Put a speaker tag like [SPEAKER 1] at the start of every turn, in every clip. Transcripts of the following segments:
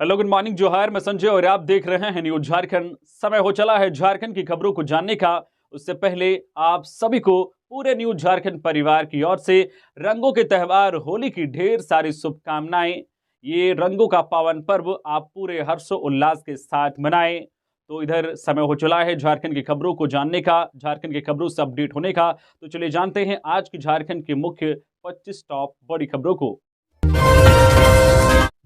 [SPEAKER 1] Hello, good morning, जोहार। मैं संजय और आप देख रहे हैं न्यूज झारखंड। समय हो चला है झारखंड की खबरों को जानने का। उससे पहले आप सभी को पूरे न्यूज झारखंड परिवार की ओर से रंगों के त्योहार होली की ढेर सारी शुभकामनाएं। ये रंगों का पावन पर्व आप पूरे हर्षो उल्लास के साथ मनाएं। तो इधर समय हो चला है झारखंड की खबरों को जानने का, झारखंड की खबरों से अपडेट होने का। तो चलिए जानते हैं आज की झारखंड की मुख्य 25 टॉप बड़ी खबरों को।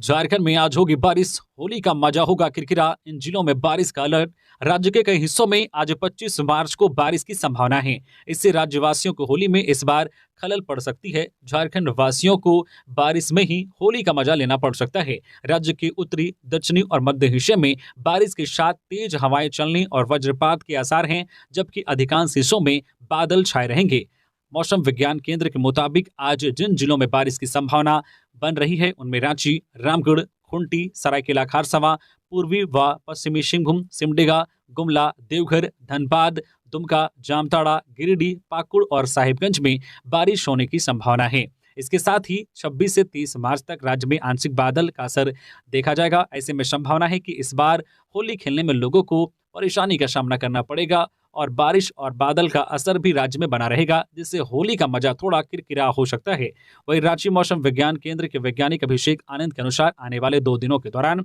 [SPEAKER 1] झारखंड में आज होगी बारिश, होली का मजा होगा किरकिरा। इन जिलों में बारिश का अलर्ट। राज्य के कई हिस्सों में आज 25 मार्च को बारिश की संभावना है। इससे राज्यवासियों को होली में इस बार खलल पड़ सकती है। झारखंड वासियों को बारिश में ही होली का मजा लेना पड़ सकता है। राज्य के उत्तरी, दक्षिणी और मध्य हिस्से में बारिश के साथ तेज हवाएं चलने और वज्रपात के आसार हैं, जबकि अधिकांश हिस्सों में बादल छाए रहेंगे। मौसम विज्ञान केंद्र के मुताबिक आज जिन जिलों में बारिश की संभावना बन रही है उनमें रांची, रामगढ़, खूंटी, सरायकेला खारसावां, पूर्वी व पश्चिमी सिंहभूम, सिमडेगा, गुमला, देवघर, धनबाद, दुमका, जामताड़ा, गिरिडीह, पाकुड़ और साहिबगंज में बारिश होने की संभावना है। इसके साथ ही 26 से 30 मार्च तक राज्य में आंशिक बादल का असर देखा जाएगा। ऐसे में संभावना है कि इस बार होली खेलने में लोगों को परेशानी का सामना करना पड़ेगा और बारिश और बादल का असर भी राज्य में बना रहेगा, जिससे होली का मजा थोड़ा किरकिरा हो सकता है। वहीं रांची मौसम विज्ञान केंद्र के वैज्ञानिक अभिषेक आनंद के अनुसार आने वाले 2 दिनों के दौरान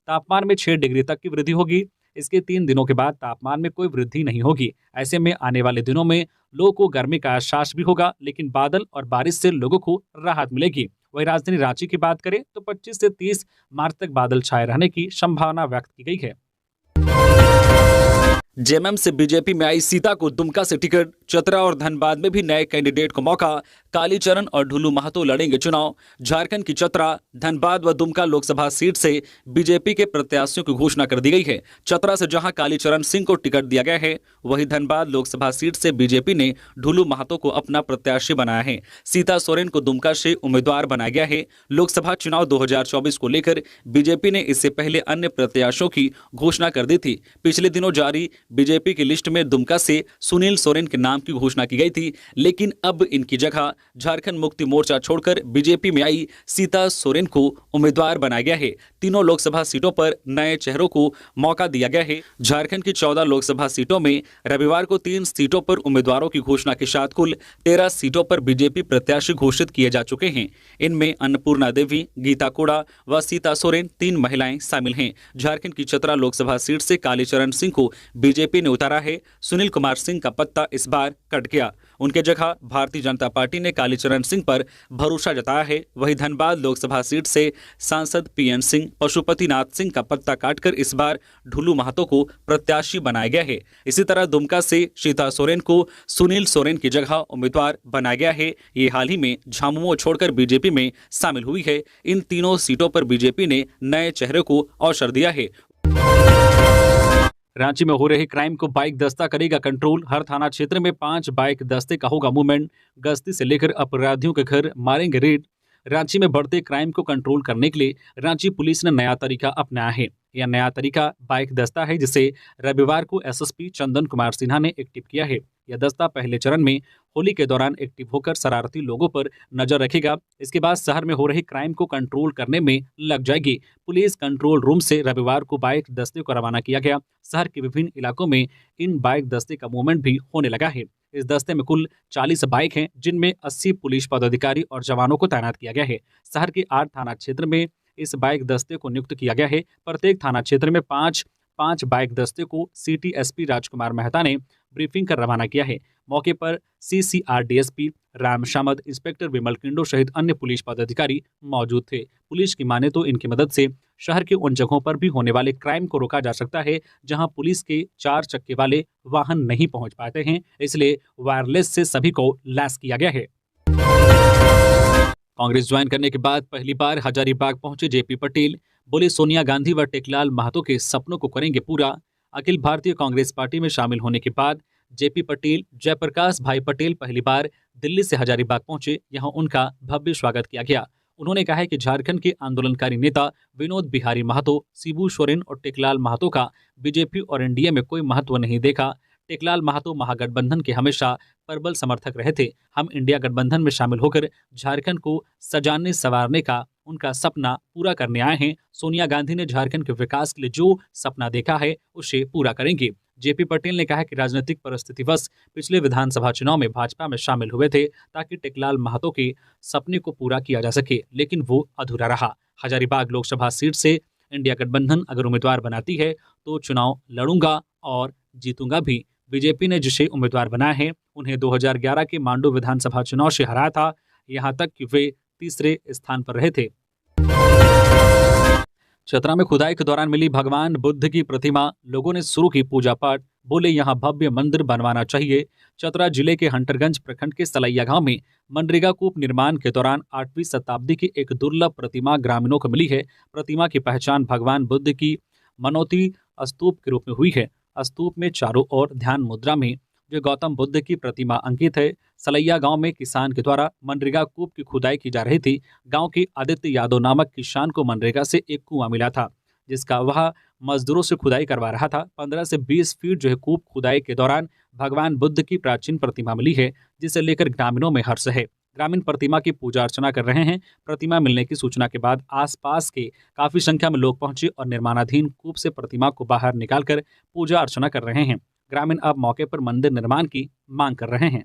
[SPEAKER 1] तापमान में 6 डिग्री तक की वृद्धि होगी। इसके 3 दिनों के बाद तापमान में कोई वृद्धि नहीं होगी। ऐसे में आने वाले दिनों में लोगों को गर्मी का एहसास भी होगा, लेकिन बादल और बारिश से लोगों को राहत मिलेगी। वहीं राजधानी रांची की बात करें तो 25 से 30 मार्च तक बादल छाए रहने की संभावना व्यक्त की गई है। जेएमएम से बीजेपी में आई सीता को दुमका से टिकट, चतरा और धनबाद में भी नए कैंडिडेट को मौका। कालीचरण और ढुलू महतो लड़ेंगे चुनाव। झारखंड की चतरा, धनबाद व दुमका लोकसभा सीट से बीजेपी के प्रत्याशियों की घोषणा कर दी गई है। चतरा से जहां कालीचरण सिंह को टिकट दिया गया है, वहीं धनबाद लोकसभा सीट से बीजेपी ने ढुलू महतो को अपना प्रत्याशी बनाया है। सीता सोरेन को दुमका से उम्मीदवार बनाया गया है। लोकसभा चुनाव 2024 को लेकर बीजेपी ने इससे पहले अन्य प्रत्याशियों की घोषणा कर दी थी। पिछले दिनों जारी बीजेपी की लिस्ट में दुमका से सुनील सोरेन के नाम की घोषणा की गई थी, लेकिन अब इनकी जगह झारखंड मुक्ति मोर्चा छोड़कर बीजेपी में आई सीता सोरेन को उम्मीदवार बनाया गया है। तीनों लोकसभा सीटों पर नए चेहरों को मौका दिया गया है। झारखंड की 14 लोकसभा सीटों में रविवार को 3 सीटों पर उम्मीदवारों की घोषणा के साथ कुल 13 सीटों पर बीजेपी प्रत्याशी घोषित किए जा चुके हैं। इनमें अन्नपूर्णा देवी, गीता कोड़ा व सीता सोरेन 3 महिलाएं शामिल हैं। झारखंड की चतरा लोकसभा सीट से कालीचरण सिंह को बीजेपी ने उतारा है। सुनील कुमार सिंह का पत्ता इस बार कट गया। उनके जगह भारतीय जनता पार्टी ने कालीचरण सिंह पर भरोसा जताया है। वहीं धनबाद लोकसभा सीट से सांसद पीएन सिंह, पशुपतिनाथ सिंह का पत्ता काटकर इस बार ढुलू महतो को प्रत्याशी बनाया गया है। इसी तरह दुमका से सीता सोरेन को सुनील सोरेन की जगह उम्मीदवार बनाया गया है। ये हाल ही में झामुमो छोड़कर बीजेपी में शामिल हुई है। इन तीनों सीटों पर बीजेपी ने नए चेहरे को अवसर दिया है। रांची में हो रहे क्राइम को बाइक दस्ता करेगा कंट्रोल। हर थाना क्षेत्र में 5 बाइक दस्ते का होगा मूवमेंट। गश्ती से लेकर अपराधियों के घर मारेंगे रेड। रांची में बढ़ते क्राइम को कंट्रोल करने के लिए रांची पुलिस ने नया तरीका अपनाया है। यह नया तरीका बाइक दस्ता है, जिसे रविवार को एसएसपी चंदन कुमार सिन्हा ने एक्टिव किया है। यह दस्ता पहले चरण में होली के दौरान एक्टिव होकर शरारती लोगों पर नजर रखेगा। इसके बाद शहर में हो रहे क्राइम को कंट्रोल करने में लग जाएगी। पुलिस कंट्रोल रूम से रविवार को बाइक दस्ते को रवाना किया गया। शहर के विभिन्न इलाकों में इन बाइक दस्ते का मूवमेंट भी होने लगा है। इस दस्ते में कुल 40 बाइक हैं, जिनमें 80 पुलिस पदाधिकारी और जवानों को तैनात किया गया है। शहर के 8 थाना क्षेत्र में इस बाइक दस्ते को नियुक्त किया गया है। प्रत्येक थाना क्षेत्र में 5 बाइक दस्ते को सिटी एसपी राजकुमार मेहता ने ब्रीफिंग कर रवाना किया है। मौके पर CCR DSP Ram Shamad, inspector विमल किंडो सहित अन्य पुलिस पदाधिकारी मौजूद थे। पुलिस की माने तो इनकी मदद से शहर के उन जगहों पर भी होने वाले क्राइम को रोका जा सकता है जहां पुलिस के 4 चक्के वाले वाहन नहीं पहुंच पाते हैं। इसलिए वायरलेस से सभी को लैस किया गया है। कांग्रेस ज्वाइन करने के बाद पहली बार हजारीबाग पहुंचे जेपी पटेल। बोले सोनिया गांधी व टेकलाल महतो के सपनों को करेंगे पूरा। अखिल भारतीय कांग्रेस पार्टी में शामिल होने के बाद जेपी पटेल, जयप्रकाश भाई पटेल पहली बार दिल्ली से हजारीबाग पहुंचे। यहां उनका भव्य स्वागत किया गया। उन्होंने कहा है कि झारखंड के आंदोलनकारी नेता विनोद बिहारी महतो, शिबू सोरेन और टेकलाल महतो का बीजेपी और एनडीए में कोई महत्व नहीं देखा। टेकलाल महतो महागठबंधन के हमेशा प्रबल समर्थक रहे थे। हम इंडिया गठबंधन में शामिल होकर झारखंड को सजाने संवारने का उनका सपना पूरा करने आए हैं। सोनिया गांधी ने झारखंड के विकास के लिए जो सपना देखा है उसे पूरा करेंगे। जेपी पटेल ने कहा कि राजनीतिक परिस्थितिवश पिछले विधानसभा चुनाव में भाजपा में शामिल हुए थे ताकि टेकलाल महतो के सपने को पूरा किया जा सके, लेकिन वो अधूरा रहा। हजारीबाग लोकसभा सीट से इंडिया गठबंधन अगर उम्मीदवार बनाती है तो चुनाव लड़ूंगा और जीतूंगा भी। बीजेपी ने जिसे उम्मीदवार बनाया है उन्हें 2011 के मांडू विधानसभा चुनाव से हराया था, यहां तक कि वे तीसरे स्थान पर रहे थे। चतरा में खुदाई के दौरान मिली भगवान बुद्ध की प्रतिमा, लोगों ने शुरू की पूजा पाठ, बोले यहां भव्य मंदिर बनवाना चाहिए। चतरा जिले के हंटरगंज प्रखंड के सलैया गांव में मनरेगा कूप निर्माण के दौरान 8वीं शताब्दी की एक दुर्लभ प्रतिमा ग्रामीणों को मिली है। प्रतिमा की पहचान भगवान बुद्ध की मनोती स्तूप के रूप में हुई है। स्तूप में चारों ओर ध्यान मुद्रा में जो गौतम बुद्ध की प्रतिमा अंकित है। सलैया गांव में किसान के द्वारा मनरेगा कूप की खुदाई की जा रही थी। गांव के आदित्य यादव नामक किसान को मनरेगा से एक कुआं मिला था जिसका वह मजदूरों से खुदाई करवा रहा था। 15 से 20 फीट जो है कूप खुदाई के दौरान भगवान बुद्ध की प्राचीन प्रतिमा मिली है, जिसे लेकर ग्रामीणों में हर्ष है। ग्रामीण प्रतिमा की पूजा अर्चना कर रहे हैं। प्रतिमा मिलने की सूचना के बाद आसपास के काफी संख्या में लोग पहुंचे और निर्माणाधीन कूप से प्रतिमा को बाहर निकालकर पूजा अर्चना कर रहे हैं। ग्रामीण अब मौके पर मंदिर निर्माण की मांग कर रहे हैं।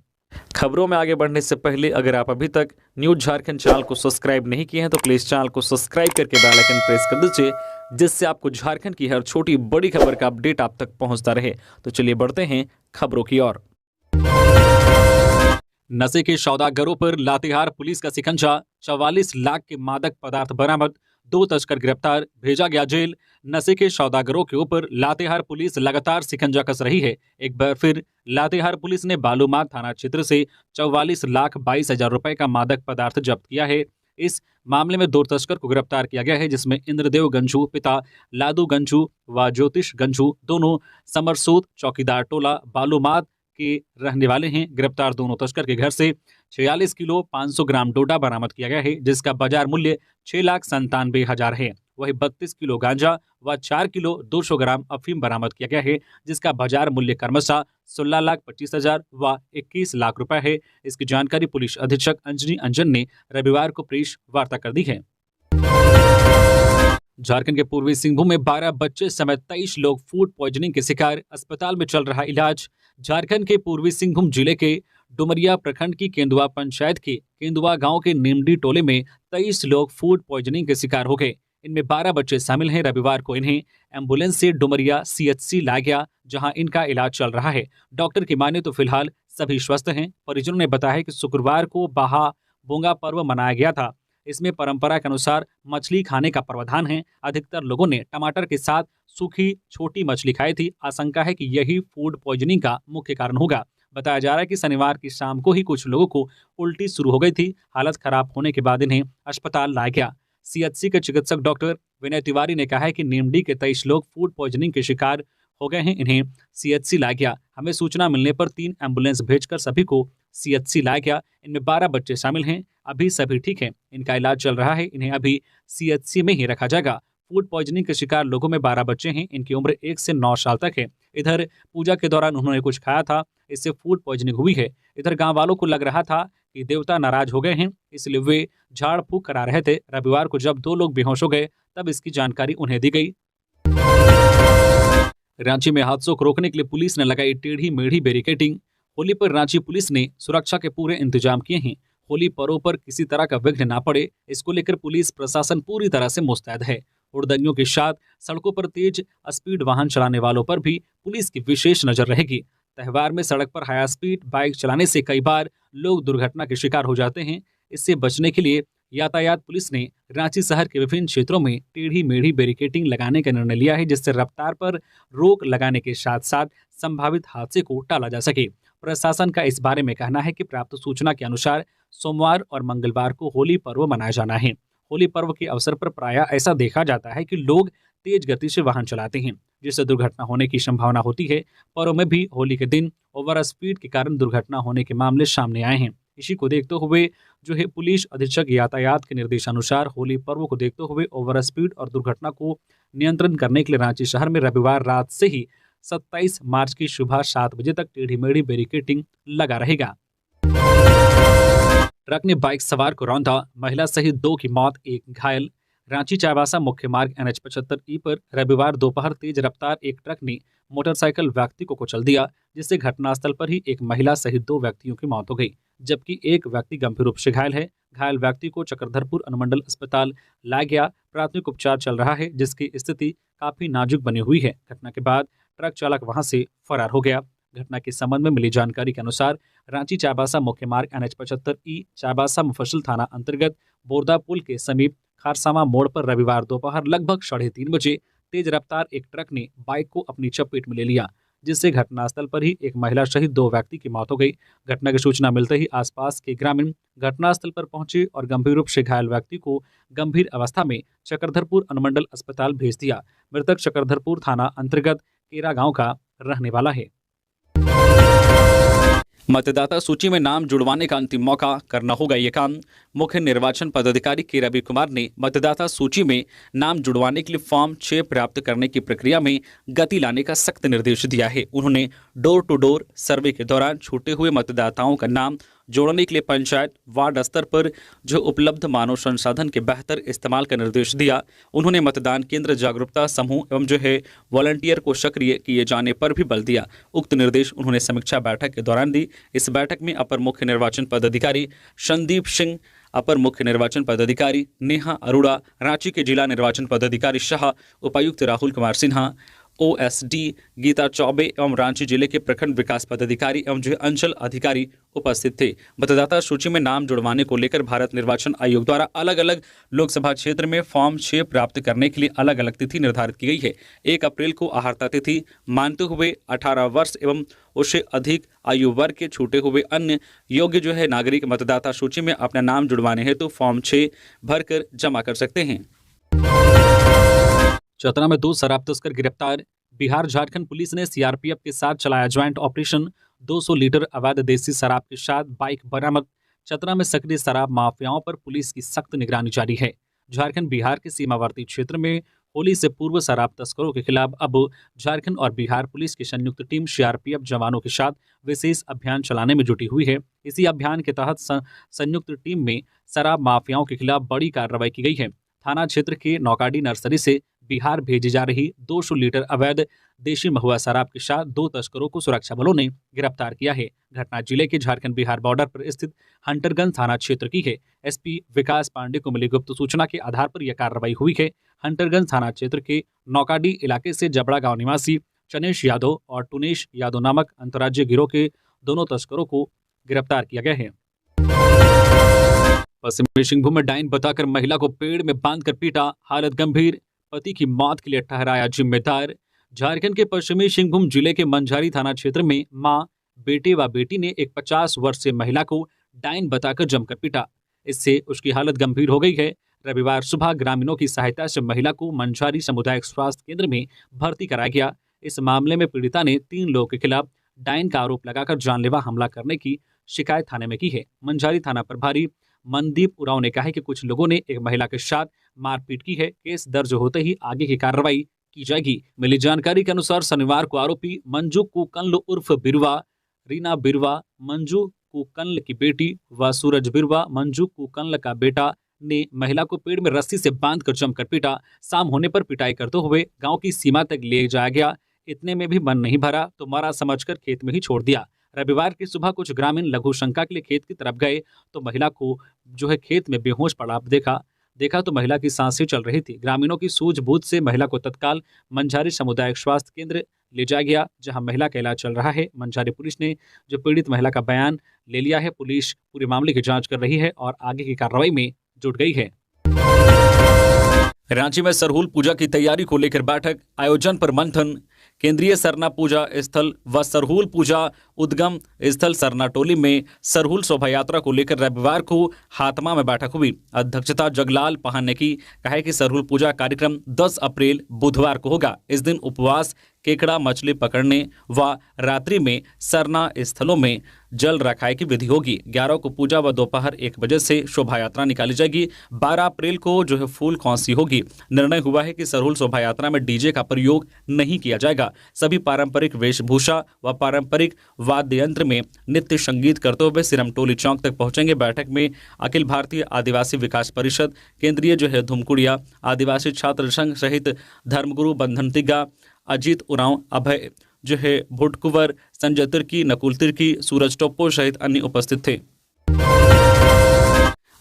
[SPEAKER 1] खबरों में आगे बढ़ने से पहले अगर आप अभी तक न्यूज झारखंड चैनल को सब्सक्राइब नहीं किए हैं तो प्लीज चैनल को सब्सक्राइब करके बेल आइकन प्रेस कर दीजिए, जिससे आपको झारखंड की हर छोटी बड़ी खबर का अपडेट आप तक पहुंचता रहे। तो चलिए बढ़ते हैं खबरों की ओर। नशे के सौदागरों पर लातेहार पुलिस का शिकंजा, 44 लाख के मादक पदार्थ बरामद, 2 तस्कर गिरफ्तार, भेजा गया जेल। नशे के सौदागरों के ऊपर लातेहार पुलिस लगातार शिकंजा कस रही है। एक बार फिर लातेहार पुलिस ने बालूमाथ थाना क्षेत्र से 44,22,000 रुपए का मादक पदार्थ जब्त किया है। इस मामले में 2 तस्कर को गिरफ्तार किया गया है, जिसमें इंद्रदेव गंजू पिता लादू गंजू व ज्योतिष गंजू दोनों समरसूद चौकीदार टोला बालूमाथ के रहने वाले हैं। गिरफ्तार दोनों तस्कर के घर से 46 किलो 500 ग्राम डोडा बरामद किया गया है, जिसका बाजार मूल्य 6,97,000 है। वही 32 किलो गांजा व 4 किलो 200 ग्राम अफीम बरामद किया गया है, जिसका बाजार मूल्य क्रमशः 16,25,000 व 21 लाख रुपए है। इसकी जानकारी पुलिस अधीक्षक अंजनी अंजन ने रविवार को प्रेस वार्ता कर दी है। झारखंड के पूर्वी सिंहभूम में 12 बच्चे समेत 23 लोग फूड पॉइजनिंग के शिकार, अस्पताल में चल रहा इलाज। झारखंड के पूर्वी सिंहभूम जिले के डुमरिया प्रखंड की केंदुआ पंचायत के केंदुआ गांव के नीमडी टोले में 23 लोग फूड पॉइजनिंग के शिकार हो गए। इनमें 12 बच्चे शामिल हैं। रविवार को इन्हें एम्बुलेंस से डुमरिया CHC लाया गया, जहां इनका इलाज चल रहा है। डॉक्टर की माने तो फिलहाल सभी स्वस्थ हैं। परिजनों ने बताया कि शुक्रवार को बाहा बोंगा पर्व मनाया गया था। इसमें परंपरा के अनुसार मछली खाने का प्रावधान है। अधिकतर लोगों ने टमाटर के साथ सूखी छोटी मछली खाई थी। आशंका है कि यही फूड पॉइजनिंग का मुख्य कारण होगा। बताया जा रहा है कि शनिवार की शाम को ही कुछ लोगों को उल्टी शुरू हो गई थी। हालत खराब होने के बाद इन्हें अस्पताल लाया गया। CHC के चिकित्सक डॉक्टर विनय तिवारी ने कहा है कि नीमडी के 23 लोग फूड पॉइजनिंग के शिकार हो गए हैं। इन्हें CHC लाया गया। हमें सूचना मिलने पर 3 एम्बुलेंस भेजकर सभी को CHC लाया गया। इनमें 12 बच्चे शामिल हैं। अभी सभी ठीक हैं। इनका इलाज चल रहा है। इन्हें अभी CHC में ही रखा जाएगा। फूड पॉइजनिंग के शिकार लोगों में 12 बच्चे हैं। इनकी उम्र 1 से 9 साल तक है। इधर पूजा के दौरान उन्होंने कुछ खाया था, इससे फूड पॉइजनिंग हुई है। इधर गांव वालों को लग रहा था कि देवता नाराज हो गए हैं, इसलिए वे झाड़ फूक करा रहे थे। रविवार को जब 2 लोग बेहोश हो गए तब इसकी जानकारी उन्हें दी गई। रांची में हादसों को रोकने के लिए पुलिस ने लगाई टेढ़ी मेढ़ी बैरिकेडिंग। होली पर रांची पुलिस ने सुरक्षा के पूरे इंतजाम किए हैं। होली पर्व पर किसी तरह का विघ्न ना पड़े, इसको लेकर पुलिस प्रशासन पूरी तरह से मुस्तैद है। हुड़दंगियों के साथ सड़कों पर तेज स्पीड वाहन चलाने वालों पर भी पुलिस की विशेष नजर रहेगी। त्योहार में सड़क पर हाई स्पीड बाइक चलाने से कई बार लोग दुर्घटना के शिकार हो जाते हैं। इससे बचने के लिए यातायात पुलिस ने रांची शहर के विभिन्न क्षेत्रों में टेढ़ी मेढ़ी बैरिकेडिंग लगाने का निर्णय लिया है, जिससे रफ्तार पर रोक लगाने के साथ साथ संभावित हादसे को टाला जा सके। प्रशासन का इस बारे में कहना है कि प्राप्त सूचना के अनुसार सोमवार और मंगलवार को होली पर्व मनाया जाना है। होली पर्व के अवसर पर प्रायः ऐसा देखा जाता है कि लोग तेज गति से वाहन चलाते हैं, जिससे दुर्घटना होने की संभावना होती है। पर्व में भी होली के दिन ओवर स्पीड के कारण दुर्घटना होने के मामले सामने आए हैं। इसी को देखते हुए जो है पुलिस अधीक्षक यातायात के निर्देशानुसार होली पर्व को देखते हुए ओवर स्पीड और दुर्घटना को नियंत्रण करने के लिए रांची शहर में रविवार रात से ही 27 मार्च की सुबह 7 बजे तक टेढ़ी मेढ़ी बैरिकेडिंग लगा रहेगा। ट्रक ने बाइक सवार को रौंदा, महिला सहित 2 की मौत, 1 घायल। रांची चाईबासा मुख्य मार्ग NH 75E पर रविवार दोपहर तेज रफ्तार एक ट्रक ने मोटरसाइकिल व्यक्ति को कुचल दिया, जिससे घटनास्थल पर ही एक महिला सहित 2 व्यक्तियों की मौत हो गई, जबकि एक व्यक्ति गंभीर रूप से घायल है। घायल व्यक्ति को चक्रधरपुर अनुमंडल अस्पताल लाया गया। प्राथमिक उपचार चल रहा है, जिसकी स्थिति काफी नाजुक बनी हुई है। घटना के बाद ट्रक चालक वहां से फरार हो गया। घटना के संबंध में मिली जानकारी के अनुसार रांची चाईबासा मुख्य मार्ग NH 75E चाईबासा मुफस्सिल थाना अंतर्गत बोरदा पुल के समीप खारसामा मोड़ पर रविवार दोपहर लगभग 3:30 बजे तेज रफ्तार एक ट्रक ने बाइक को अपनी चपेट में ले लिया, जिससे घटनास्थल पर ही एक महिला सहित 2 व्यक्ति की मौत हो गई। घटना की सूचना मिलते ही आसपास के ग्रामीण घटनास्थल पर पहुंचे और गंभीर रूप से घायल व्यक्ति को गंभीर अवस्था में चक्रधरपुर अनुमंडल अस्पताल भेज दिया। मृतक चक्रधरपुर थाना अंतर्गत केरा गांव का रहने वाला है। मतदाता सूची में नाम जुड़वाने का अंतिम मौका, करना होगा ये काम। मुख्य निर्वाचन पदाधिकारी के रवि कुमार ने मतदाता सूची में नाम जुड़वाने के लिए फॉर्म 6 प्राप्त करने की प्रक्रिया में गति लाने का सख्त निर्देश दिया है। उन्होंने डोर टू डोर सर्वे के दौरान छूटे हुए मतदाताओं का नाम जोड़ने के लिए पंचायत वार्ड स्तर पर जो उपलब्ध मानव संसाधन के बेहतर इस्तेमाल का निर्देश दिया। उन्होंने मतदान केंद्र जागरूकता समूह एवं जो है वॉलंटियर को सक्रिय किए जाने पर भी बल दिया। उक्त निर्देश उन्होंने समीक्षा बैठक के दौरान दी। इस बैठक में अपर मुख्य निर्वाचन पदाधिकारी संदीप सिंह, अपर मुख्य निर्वाचन पदाधिकारी नेहा अरोड़ा, रांची के जिला निर्वाचन पदाधिकारी शाह, उपायुक्त राहुल कुमार सिन्हा, OSD गीता चौबे एवं रांची जिले के प्रखंड विकास पदाधिकारी एवं जो अंचल अधिकारी उपस्थित थे। मतदाता सूची में नाम जुड़वाने को लेकर भारत निर्वाचन आयोग द्वारा अलग अलग लोकसभा क्षेत्र में फॉर्म 6 प्राप्त करने के लिए अलग अलग तिथि निर्धारित की गई है। 1 अप्रैल को आहर्ता तिथि मानते हुए 18 वर्ष एवं उससे अधिक आयु वर्ग के छूटे हुए अन्य योग्य जो है नागरिक मतदाता सूची में अपना नाम जुड़वाने हेतु फॉर्म 6 भरकर जमा कर सकते हैं। चतरा में 2 शराब तस्कर गिरफ्तार। बिहार झारखंड पुलिस ने CRPF के साथ चलाया ज्वाइंट ऑपरेशन। 200 लीटर अवैध देसी शराब के साथ बाइक बरामद। चतरा में सक्रिय शराब माफियाओं पर पुलिस की सख्त निगरानी जारी है। झारखंड बिहार के सीमावर्ती क्षेत्र में होली से पूर्व शराब तस्करों के खिलाफ अब झारखंड और बिहार पुलिस की संयुक्त टीम CRPF जवानों के साथ विशेष अभियान चलाने में जुटी हुई है। इसी अभियान के तहत संयुक्त टीम में शराब माफियाओं के खिलाफ बड़ी कार्रवाई की गई है। थाना क्षेत्र के नौकाडी नर्सरी से बिहार भेजी जा रही 200 लीटर अवैध देशी महुआ शराब के साथ 2 तस्करों को सुरक्षा बलों ने गिरफ्तार किया है। घटना जिले के झारखंड बिहार बॉर्डर पर स्थित हंटरगंज थाना क्षेत्र की है। SP विकास पांडे को मिली गुप्त सूचना के आधार पर यह कार्रवाई हुई है। हंटरगंज थाना क्षेत्र के नौकाडी इलाके से जबड़ा गांव निवासी चनेश यादव और टुनेश यादव नामक अंतर्राज्यीय गिरोह के दोनों तस्करों को गिरफ्तार किया गया है। पश्चिमी सिंहभूम में डाइन बताकर महिला को पेड़ में बांधकर पीटा, हालत गंभीर, पति की मौत के लिए ठहराया जिम्मेदार। झारखंड के पश्चिमी सिंहभूम जिले के मंझारी थाना क्षेत्र में मां, बेटे व बेटी ने एक 50 वर्षीय महिला को डाइन बताकर जमकर पीटा। इससे उसकी हालत गंभीर हो गई है। रविवार सुबह ग्रामीणों की सहायता से महिला को मंझारी सामुदायिक स्वास्थ्य केंद्र में भर्ती कराया गया। इस मामले में पीड़िता ने 3 लोगों के खिलाफ डाइन का आरोप लगाकर जानलेवा हमला करने की शिकायत थाने में की है। मंझारी थाना प्रभारी मनदीप उरांव ने कहा है कि कुछ लोगों ने एक महिला के साथ मारपीट की है। केस दर्ज होते ही आगे की कार्रवाई की जाएगी। मिली जानकारी के अनुसार शनिवार को आरोपी मंजू कुकनल उर्फ बिरवा, रीना बिरवा मंजू कुकनल की बेटी व सूरज बिरवा मंजू कुकनल का बेटा ने महिला को पेड़ में रस्सी से बांधकर जमकर पीटा। शाम होने पर पिटाई करते हुए गांव की सीमा तक ले जाया गया। इतने में भी मन नहीं भरा तो मारा समझकर खेत में ही छोड़ दिया। रविवार की सुबह कुछ ग्रामीण लघु शंका के लिए खेत की तरफ गए तो महिला को जो है खेत में बेहोश पड़ा देखा तो महिला की सांसें चल रही थी। ग्रामीणों की सूझबूझ से महिला को तत्काल मंझारी सामुदायिक स्वास्थ्य केंद्र ले जाया गया, जहां महिला का इलाज चल रहा है। मंझारी पुलिस ने जो पीड़ित महिला का बयान ले लिया है। पुलिस पूरे मामले की जांच कर रही है और आगे की कार्रवाई में जुट गई है। रांची में सरहुल पूजा की तैयारी को लेकर बैठक, आयोजन पर मंथन। केंद्रीय सरना पूजा स्थल व सरहुल पूजा उद्गम स्थल सरनाटोली में सरहुल शोभा यात्रा को लेकर रविवार को हातमा में बैठक हुई। अध्यक्षता जगलाल पहान ने की। कहा कि सरहुल पूजा कार्यक्रम 10 अप्रैल बुधवार को होगा। इस दिन उपवास केकड़ा मछली पकड़ने व रात्रि में सरना स्थलों में जल रखाई की विधि होगी। 11 को पूजा व दोपहर 1 बजे से शोभा यात्रा निकाली जाएगी। 12 अप्रैल को जो है फूल कौंसी होगी। निर्णय हुआ है कि सरहुल शोभा यात्रा में डीजे का प्रयोग नहीं किया जाएगा। सभी पारंपरिक वेशभूषा व पारंपरिक वाद्य यंत्र में नृत्य संगीत करते हुए सिरमटोली चौक तक पहुंचेंगे। बैठक में अखिल भारतीय आदिवासी विकास परिषद, केंद्रीय जो है धुमकुड़िया आदिवासी छात्र संघ सहित धर्मगुरु बंधन तिग्गा, अजीत उरांव, अभय जो है भुटकुंवर, संजय तिर्की, नकुल तिर्की, सूरज टोप्पो सहित अन्य उपस्थित थे।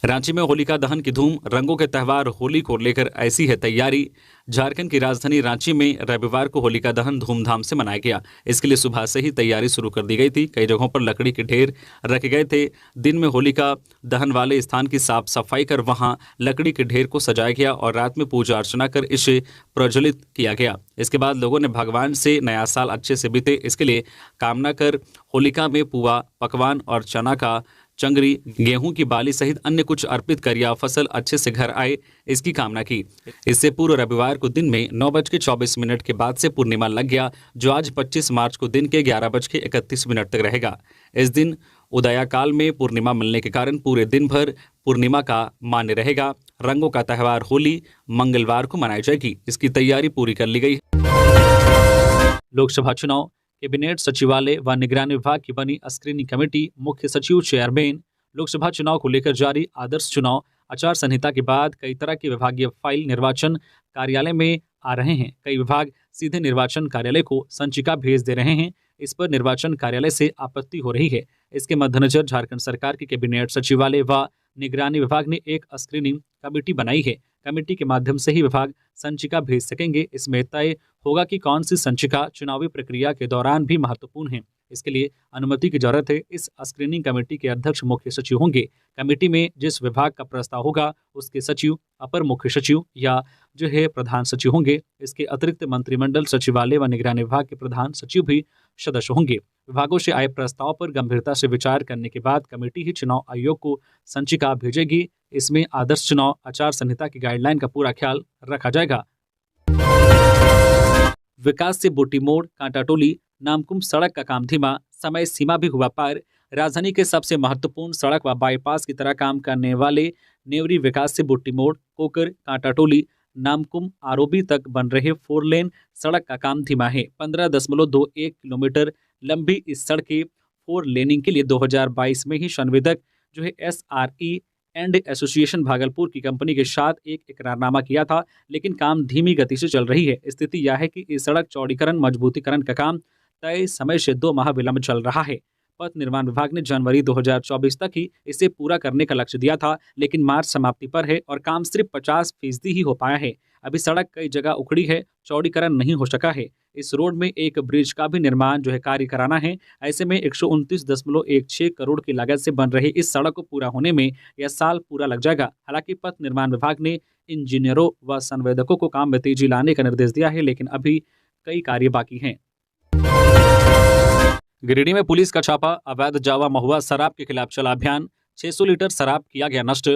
[SPEAKER 1] रांची में होलिका दहन की धूम। रंगों के त्यौहार होली को लेकर ऐसी है तैयारी। झारखंड की राजधानी रांची में रविवार को होलिका दहन धूमधाम से मनाया गया। इसके लिए सुबह से ही तैयारी शुरू कर दी गई थी। कई जगहों पर लकड़ी के ढेर रखे गए थे। दिन में होलिका दहन वाले स्थान की साफ सफाई कर वहां लकड़ी के ढेर को सजाया गया और रात में पूजा अर्चना कर इसे प्रज्वलित किया गया। इसके बाद लोगों ने भगवान से नया साल अच्छे से बीते इसके लिए कामना कर होलिका में पुआ, पकवान और चना का चंगरी, गेहूं की बाली सहित अन्य कुछ अर्पित कर या फसल अच्छे से घर आए इसकी कामना की। इससे पूर्व रविवार को दिन में 9:24 के बाद से पूर्णिमा लग गया, जो आज 25 मार्च को दिन के 11:31 तक रहेगा। इस दिन उदयाकाल में पूर्णिमा मिलने के कारण पूरे दिन भर पूर्णिमा का मान्य रहेगा। रंगों का त्यौहार होली मंगलवार को मनाई जाएगी। इसकी तैयारी पूरी कर ली गई। लोकसभा चुनाव। कैबिनेट सचिवालय व निगरानी विभाग की बनी स्क्रीनिंग कमेटी, मुख्य सचिव चेयरमैन। लोकसभा चुनाव को लेकर जारी आदर्श चुनाव आचार संहिता के बाद कई तरह की विभागीय फाइल निर्वाचन कार्यालय में आ रहे हैं। कई विभाग सीधे निर्वाचन कार्यालय को संचिका भेज दे रहे हैं। इस पर निर्वाचन कार्यालय से आपत्ति हो रही है। इसके मद्देनजर झारखंड सरकार के कैबिनेट सचिवालय व निगरानी विभाग ने एक स्क्रीनिंग कमेटी बनाई है। कमेटी के माध्यम से ही विभाग संचिका भेज सकेंगे। इसमें तय होगा कि कौन सी संचिका चुनावी प्रक्रिया के दौरान भी महत्वपूर्ण है। इसके लिए अनुमति की जरूरत है। इस स्क्रीनिंग कमेटी के अध्यक्ष मुख्य सचिव होंगे। कमेटी में जिस विभाग का प्रस्ताव होगा उसके सचिव, अपर मुख्य सचिव या जो है प्रधान सचिव होंगे। इसके अतिरिक्त मंत्रिमंडल, सचिवालय व निगरानी विभाग के प्रधान सचिव भी सदस्य होंगे। विभागों से आए प्रस्ताव पर गंभीरता से विचार करने के बाद कमेटी ही चुनाव आयोग को संचिका भेजेगी। इसमें आदर्श चुनाव आचार संहिता की गाइडलाइन का पूरा ख्याल रखा जाएगा। विकास से बोटी मोड़, कांटाटोली, नामकुम सड़क का काम धीमा, समय सीमा भी हुआ पार। राजधानी के सबसे महत्वपूर्ण सड़क व बाईपास की तरह काम करने वाले नेवरी विकास से बोटी मोड़, कोकर, कांटाटोली, नामकुम, आरोबी तक बन रहे 4 लेन सड़क का काम धीमा है। 15.21 किलोमीटर लंबी इस सड़क के 4 लेनिंग के लिए 2022 में ही संवेदक जो है SRE एंड एसोसिएशन भागलपुर की कंपनी के साथ एक इकरारनामा किया था, लेकिन काम धीमी गति से चल रही है। स्थिति यह है कि इस सड़क चौड़ीकरण मजबूतीकरण का काम तय समय से 2 माह विलंब चल रहा है। पथ निर्माण विभाग ने जनवरी 2024 तक ही इसे पूरा करने का लक्ष्य दिया था, लेकिन मार्च समाप्ति पर है और काम सिर्फ 50% ही हो पाया है। अभी सड़क कई जगह उखड़ी है, चौड़ीकरण नहीं हो सका है। इस रोड में एक ब्रिज का भी निर्माण जो है कार्य कराना है। ऐसे में 129.16 करोड़ की लागत से बन रही इस सड़क को पूरा होने में यह साल पूरा लग जाएगा। हालांकि पथ निर्माण विभाग ने इंजीनियरों व संवेदकों को काम में तेजी लाने का निर्देश दिया है, लेकिन अभी कई कार्य बाकी हैं। गिरिडीह में पुलिस का छापा। अवैध जावा महुआ शराब के खिलाफ चला अभियान। 600 लीटर शराब किया गया नष्ट।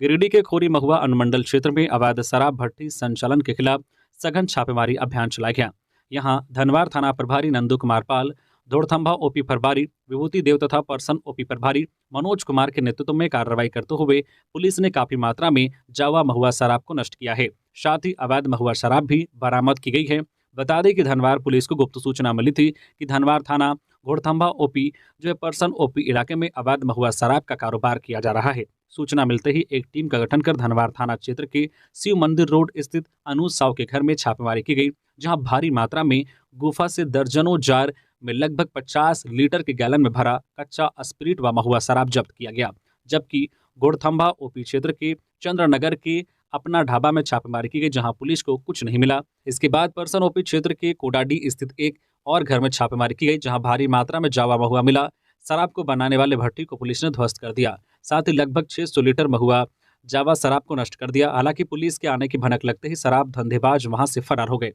[SPEAKER 1] गिरिडीह के खोरी महुआ अनुमंडल क्षेत्र में अवैध शराब भट्टी संचालन के खिलाफ सघन छापेमारी अभियान चलाया गया। यहां धनवार थाना प्रभारी नंदू कुमार पाल, धोड़थंभा OP प्रभारी विभूति देव तथा पर्सन OP प्रभारी मनोज कुमार के नेतृत्व में कार्रवाई करते हुए पुलिस ने काफी मात्रा में जावा महुआ शराब को नष्ट किया है। साथ ही अवैध महुआ शराब भी बरामद की गई है। बता दें कि धनवार पुलिस को गुप्त सूचना मिली थी कि धनवार थाना घोड़थंभा OP जो है पर्सन OP इलाके में अवैध महुआ शराब का कारोबार किया जा रहा है। सूचना मिलते ही एक टीम का गठन कर धनवार थाना क्षेत्र के शिव मंदिर रोड स्थित अनुज साव के घर में छापेमारी की गई, जहां भारी मात्रा में गुफा से दर्जनों जार में लगभग 50 लीटर के गैलन में भरा कच्चा स्पिरिट व महुआ शराब जब्त किया गया। जबकि घोड़थंभा OP क्षेत्र के चंद्रनगर के अपना ढाबा में छापेमारी की गई, जहां पुलिस को कुछ नहीं मिला। इसके बाद पर्सन OP क्षेत्र के कोडाडी स्थित एक और घर में छापेमारी की गई, जहां भारी मात्रा में जावा महुआ मिला। शराब को बनाने वाले भट्टी को पुलिस ने ध्वस्त कर दिया। साथ ही लगभग 600 लीटर महुआ जावा शराब को नष्ट कर दिया। हालांकि पुलिस के आने की भनक लगते ही शराब धंधेबाज वहां से फरार हो गए।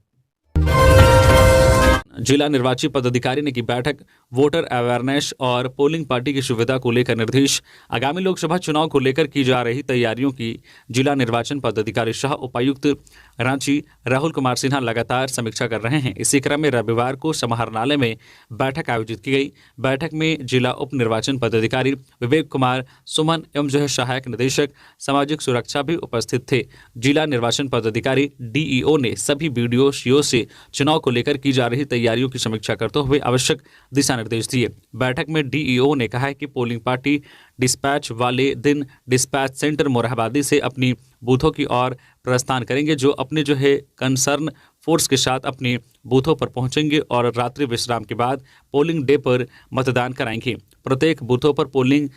[SPEAKER 1] जिला निर्वाची पदाधिकारी ने की बैठक, वोटर अवेयरनेस और पोलिंग पार्टी की सुविधा को लेकर निर्देश। आगामी लोकसभा चुनाव को लेकर की जा रही तैयारियों की जिला निर्वाचन पदाधिकारी शाह उपायुक्त रांची राहुल कुमार सिन्हा लगातार समीक्षा कर रहे हैं। इसी क्रम में रविवार को समाहरणालय में बैठक आयोजित की गई। बैठक में जिला उप निर्वाचन पदाधिकारी विवेक कुमार सुमन एवं सहायक निदेशक सामाजिक सुरक्षा भी उपस्थित थे। जिला निर्वाचन पदाधिकारी डीईओ ने सभी बीडीओ सीओ से चुनाव को लेकर की जा रही तैयारियों की समीक्षा करते हुए आवश्यक दिशा निर्देश दिए। बैठक में डीईओ ने कहा है कि पोलिंग पार्टी डिस्पैच वाले दिन डिस्पैच सेंटर मोरहाबादी से अपनी बूथों की ओर प्रस्थान करेंगे, जो अपने कंसर्न फोर्स के साथ अपने बूथों पर पहुंचेंगे और रात्रि विश्राम के बाद पोलिंग डे पर मतदान कराएंगे। प्रत्येक बूथों पर पोलिंग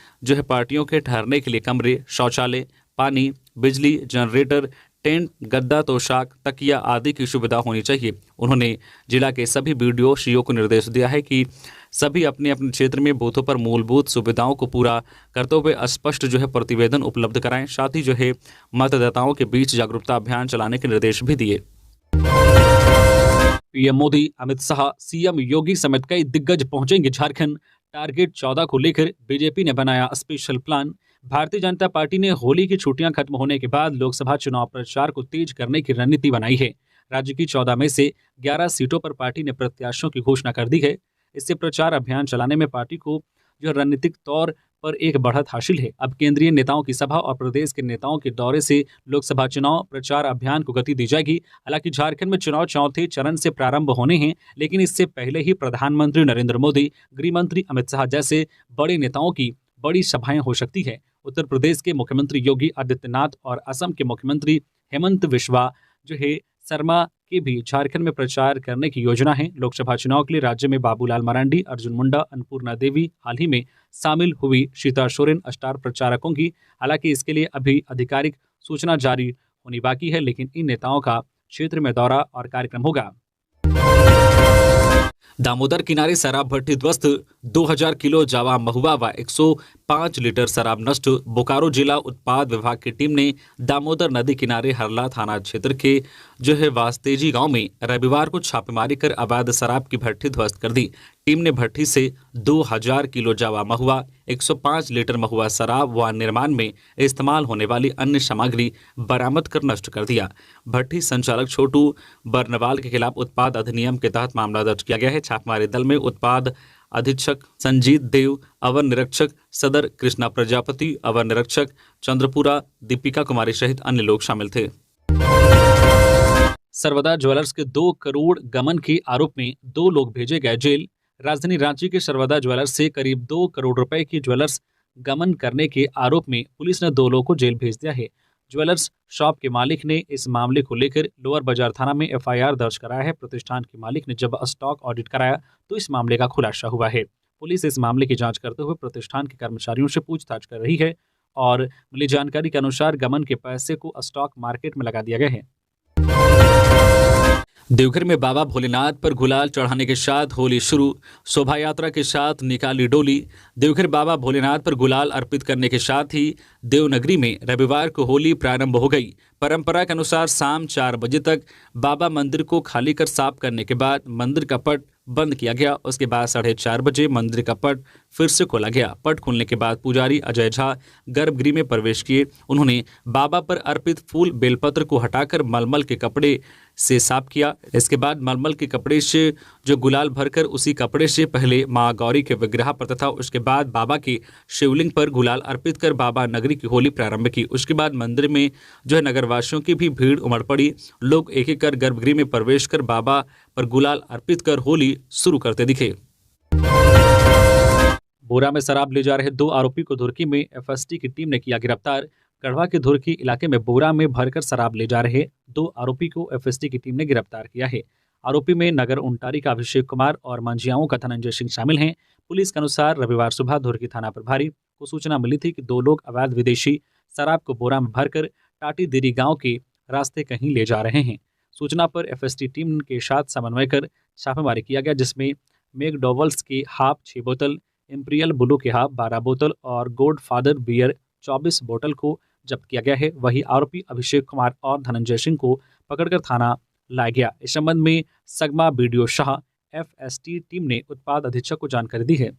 [SPEAKER 1] पार्टियों के ठहरने के लिए कमरे, शौचालय, पानी, बिजली, जनरेटर, टेंट, गद्दा, तोशाक, तकिया आदि की सुविधा होनी चाहिए। उन्होंने जिला के सभी बीडीओ सीओ को निर्देश दिया है कि सभी अपने अपने क्षेत्र में बूथों पर मूलभूत सुविधाओं को पूरा करते हुए स्पष्ट प्रतिवेदन उपलब्ध कराएं। साथ ही मतदाताओं के बीच जागरूकता अभियान चलाने के निर्देश भी दिए। पीएम मोदी, अमित शाह, सीएम योगी समेत कई दिग्गज पहुंचेंगे झारखंड। टारगेट 14 को लेकर बीजेपी ने बनाया special plan. Bharatiya Janata party ने होली की छुट्टियां खत्म होने के बाद लोकसभा चुनाव प्रचार को तेज करने की रणनीति बनाई है। राज्य की 14 में से 11 सीटों पर पार्टी ने प्रत्याशियों की घोषणा कर दी है। इससे प्रचार अभियान चलाने में पार्टी को रणनीतिक तौर पर एक बढ़त हासिल है। अब केंद्रीय नेताओं की सभा और प्रदेश के नेताओं के दौरे से लोकसभा चुनाव प्रचार अभियान को गति दी जाएगी। हालांकि झारखंड में चुनाव चौथे चरण से प्रारंभ होने हैं, लेकिन इससे पहले ही प्रधानमंत्री नरेंद्र मोदी, गृह मंत्री अमित शाह जैसे बड़े नेताओं की बड़ी सभाएं हो सकती है। उत्तर प्रदेश के मुख्यमंत्री योगी आदित्यनाथ और असम के मुख्यमंत्री हेमंत बिस्वा शर्मा के भी झारखंड में प्रचार करने की योजना है। लोकसभा चुनाव के लिए राज्य में बाबूलाल मरांडी, अर्जुन मुंडा, अन्नपूर्णा देवी हाल ही में शामिल हुई सीता सोरेन स्टार प्रचारकों की। हालांकि इसके लिए अभी आधिकारिक सूचना जारी होनी बाकी है, लेकिन इन नेताओं का क्षेत्र में दौरा और कार्यक्रम होगा। दामोदर किनारे शराब भट्टी ध्वस्त, 2000 किलो जावा महुआ व 105 लीटर शराब नष्ट। बोकारो जिला उत्पाद विभाग की टीम ने दामोदर नदी किनारे हरला थाना क्षेत्र के वास्तेजी गांव में रविवार को छापेमारी कर अवैध शराब की भट्टी ध्वस्त कर दी। टीम ने भट्टी से 2000 किलो जावा महुआ, 105 लीटर महुआ शराब व निर्माण में इस्तेमाल होने वाली अन्य सामग्री बरामद कर नष्ट कर दिया। भट्टी संचालक छोटू बर्नवाल के खिलाफ उत्पाद अधिनियम के तहत मामला दर्ज किया गया है। छापेमारी दल में उत्पाद अधीक्षक संजीत देव, अवर निरीक्षक सदर कृष्णा प्रजापति, अवर निरीक्षक चंद्रपुरा दीपिका कुमारी सहित अन्य लोग शामिल थे। सर्वदा ज्वेलर्स के 2 करोड़ गमन के आरोप में 2 लोग भेजे गए जेल। राजधानी रांची के सर्वदा ज्वेलर्स से करीब 2 करोड़ रुपए की ज्वेलर्स गमन करने के आरोप में पुलिस ने 2 लोगों को जेल भेज दिया है। ज्वेलर्स शॉप के मालिक ने इस मामले को लेकर लोअर बाजार थाना में एफआईआर दर्ज कराया है। प्रतिष्ठान के मालिक ने जब स्टॉक ऑडिट कराया तो इस मामले का खुलासा हुआ है। पुलिस इस मामले की जांच करते हुए प्रतिष्ठान के कर्मचारियों से पूछताछ कर रही है और मिली जानकारी के अनुसार गमन के पैसे को स्टॉक मार्केट में लगा दिया गया है। देवघर में बाबा भोलेनाथ पर गुलाल चढ़ाने के साथ होली शुरू। शोभा यात्रा के साथ निकाली डोली। देवघर बाबा भोलेनाथ पर गुलाल अर्पित करने के साथ ही देवनगरी में रविवार को होली प्रारंभ हो गई। परंपरा के अनुसार शाम 4 बजे तक बाबा मंदिर को खाली कर साफ करने के बाद मंदिर का पट बंद किया गया। उसके बाद 4:30 बजे मंदिर का पट फिर से खोला गया। पट खुलने के बाद पुजारी अजय झा गर्भगृह में प्रवेश किए। उन्होंने बाबा पर अर्पित फूल बेलपत्र को हटाकर मलमल के कपड़े से साफ किया। इसके बाद मलमल के कपड़े से गुलाल भरकर उसी कपड़े से पहले मां गौरी के विग्रह पर तथा उसके बाद बाबा की शिवलिंग पर गुलाल अर्पित कर बाबा नगरी की होली प्रारंभ की। उसके बाद मंदिर में नगरवासियों की भी भीड़ उमड़ पड़ी। लोग एक एक कर गर्भगृह में प्रवेश कर बाबा पर गुलाल अर्पित कर होली शुरू करते दिखे। बोरा में शराब ले जा रहे 2 आरोपी को धुरकी में एफएसटी की टीम ने किया गिरफ्तार। गढ़वा के धुरकी इलाके में बोरा में भरकर शराब ले जा रहे 2 आरोपी को एफएसटी की टीम ने गिरफ्तार किया है। आरोपी में नगर उंटारी का अभिषेक कुमार और मंझियाओं का धनंजय सिंह शामिल हैं। पुलिस के अनुसार रविवार सुबह धुरकी थाना प्रभारी को सूचना मिली थी कि 2 लोग अवैध विदेशी शराब को बोरा में भरकर टाटी देरी गांव के रास्ते कहीं ले जा रहे हैं। सूचना पर एफएसटी टीम के साथ समन्वय कर छापेमारी किया गया, जिसमें मैकडॉवल्स के हाफ 6 बोतल, इंपीरियल ब्लू के हाफ 12 बोतल और गॉड फादर बियर 24 बोतल को जब्त किया गया है। वही आरोपी अभिषेक कुमार और धनंजय सिंह को पकड़कर थाना लाया गया। इस संबंध में सगमा बीडीओ शाह FST टीम ने उत्पाद अधीक्षक को जानकारी दी है।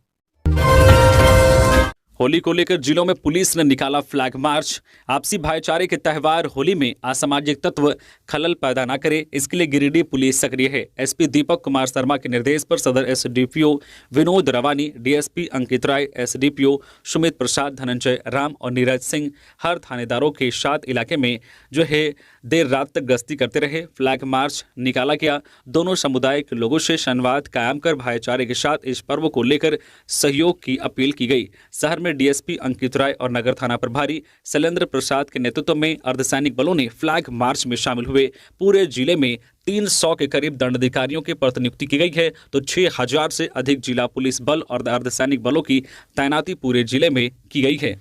[SPEAKER 1] होली को लेकर जिलों में पुलिस ने निकाला फ्लैग मार्च। आपसी भाईचारे के त्योहार होली में असामाजिक तत्व खलल पैदा न करे, इसके लिए गिरिडीह पुलिस सक्रिय है। एसपी दीपक कुमार शर्मा के निर्देश पर सदर एसडीपीओ विनोद रवानी, डीएसपी अंकित राय, एसडीपीओ सुमित प्रसाद, धनंजय राम और नीरज सिंह हर थानेदारों के साथ इलाके में जो है देर रात तक गश्ती करते रहे। फ्लैग मार्च निकाला गया। दोनों समुदाय के लोगों से संवाद कायम कर भाईचारे के साथ इस पर्व को लेकर सहयोग की अपील की गई। शहर में डीएसपी अंकित राय और नगर थाना प्रभारी शैलेंद्र प्रसाद के नेतृत्व में अर्धसैनिक बलों ने फ्लैग मार्च में शामिल हुए। पूरे जिले में 300 के करीब दंडाधिकारियों की प्रतिनियुक्ति की गई है, तो 6000 से अधिक जिला पुलिस बल और अर्धसैनिक बलों की तैनाती पूरे जिले में की गई है।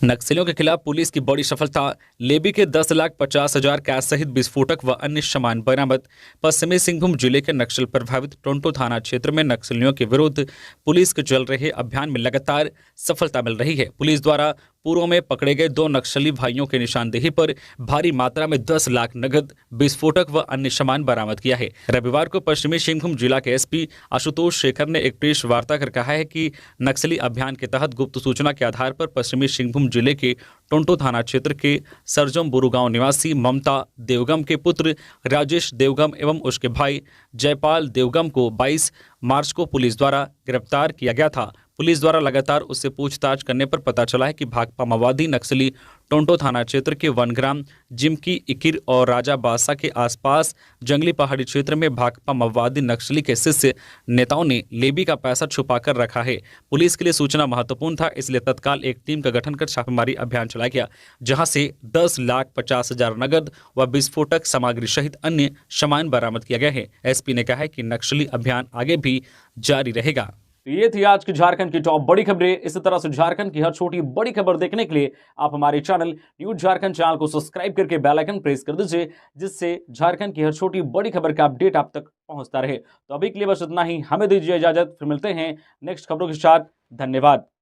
[SPEAKER 1] नक्सलियों के खिलाफ पुलिस की बड़ी सफलता। लेबी के 10,50,000 कैश सहित विस्फोटक व अन्य सामान बरामद। पश्चिमी सिंहभूम जिले के नक्सल प्रभावित टोंटो थाना क्षेत्र में नक्सलियों के विरुद्ध पुलिस के चल रहे अभियान में लगातार सफलता मिल रही है। पुलिस द्वारा पूर्व में पकड़े गए 2 नक्सली भाइयों के निशानदेही पर भारी मात्रा में 10 लाख नगद, विस्फोटक व अन्य सामान बरामद किया है। रविवार को पश्चिमी सिंहभूम जिला के एसपी आशुतोष शेखर ने एक प्रेस वार्ता कर कहा है कि नक्सली अभियान के तहत गुप्त सूचना के आधार पर पश्चिमी सिंहभूम जिले के टोंटो थाना क्षेत्र के सरजम बुरु गांव निवासी ममता देवगम के पुत्र राजेश देवगम एवं उसके भाई जयपाल देवगम को 22 मार्च को पुलिस द्वारा गिरफ्तार किया गया था। पुलिस द्वारा लगातार उससे पूछताछ करने पर पता चला है कि भाकपा माओवादी नक्सली टोंटो थाना क्षेत्र के वनग्राम जिमकी इकिर और राजा बादशाह के आसपास जंगली पहाड़ी क्षेत्र में भाकपा माओवादी नक्सली के शिष्य नेताओं ने लेबी का पैसा छुपाकर रखा है। पुलिस के लिए सूचना महत्वपूर्ण था, इसलिए तत्काल एक टीम का गठन कर छापेमारी अभियान चलाया गया, जहां से 10,50,000 नगद व विस्फोटक सामग्री सहित अन्य सामान बरामद किया गया है। एसपी ने कहा है कि नक्सली अभियान आगे भी जारी रहेगा। ये थी आज की झारखंड की टॉप बड़ी खबरें। इसी तरह से झारखंड की हर छोटी बड़ी खबर देखने के लिए आप हमारे चैनल न्यूज झारखंड चैनल को सब्सक्राइब करके बेल आइकन प्रेस कर दीजिए, जिससे झारखंड की हर छोटी बड़ी खबर का अपडेट आप तक पहुंचता रहे। तो अभी के लिए बस इतना ही, हमें दीजिए इजाजत, फिर मिलते हैं नेक्स्ट खबरों के साथ। धन्यवाद।